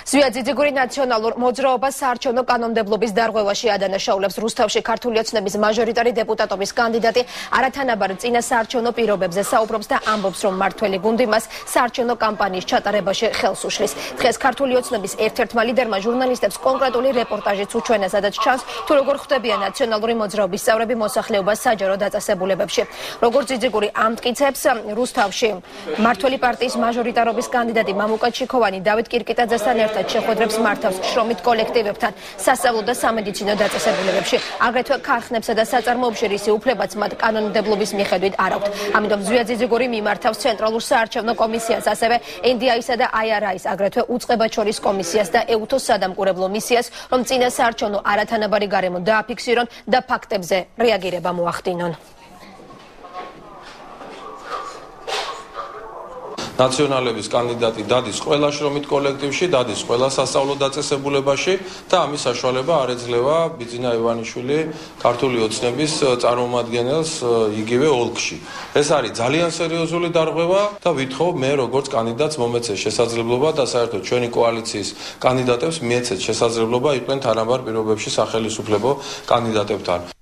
ზვიაძიძიგური ნაციონალურ მოძრაობას საარჩევნო კანონმდებლობის დარღვევაში ადანაშაულებს რუსთავში ქართული ოცნების მაჟორიტარი დეპუტატობის კანდიდატი არათანაბარ წინა საარჩევნო პირობებზე საუბრობს და ამბობს, რომ მმართველი გუნდი მას საარჩევნო კამპანიის ჩატარებაში ხელს უშლის. დღეს ქართული ოცნების ერთ-ერთმა ლიდერმა ჟურნალისტებს კონკრეტული რეპორტაჟიც უჩვენა, სადაც ჩანს, თუ როგორ ხვდებიან ნაციონალური მოძრაობის წევრები მოსახლეობას საჯარო დაწესებულებებში. როგორც ძიძიგური ამტკიცებს, რუსთავში მმართველი პარტიის მაჟორიტარობის კანდიდატი მამუკა ჩიქოვანი დავით კირკიტაძესთან ერთად შეხვედრებს მართავს შრომით კოლექტივებთან სასწავლო და სამედიცინო დაწესებულებებში. აგრეთვე ქარხნებსა და საწარმოებში რისი უფლებაც მათ კანონმდებლობის მიხედვით არ აქვთ. ამიტომ ზვიაძიძიგური მიმართავს ცენტრალურ საარჩევნო კომისიას, ასევე NDI-სა და IRI-ს, აგრეთვე უწყებაჩორის კომისიას და EUTO-ს სადამკვირვებლო მისიას, რომ წინა საარჩევნო არათანაბარი გარემო დააფიქსირონ და ფაქტებზე რეაგირება მოახდინონ. ნაციონალების კანდიდატი დადის ყველა შრომით კოლექტივში, დადის ყველა სასწავლო დაწესებულებაში და ამის საშუალება არ ეძლევა ბიძინა ივანიშვილი ქართული ოცნების წარმომადგენელს იგივე ოლქში. ეს არის ძალიან სერიოზული დარღვევა და ვითხოვ მე როგორც კანდიდატს მომეცეს შესაძლებლობა და საერთოდ ჩვენი კოალიციის კანდიდატებს მიეცეთ შესაძლებლობა იყვნენ თანაბარ პირობებში სახელისუფლებო კანდიდატებთან.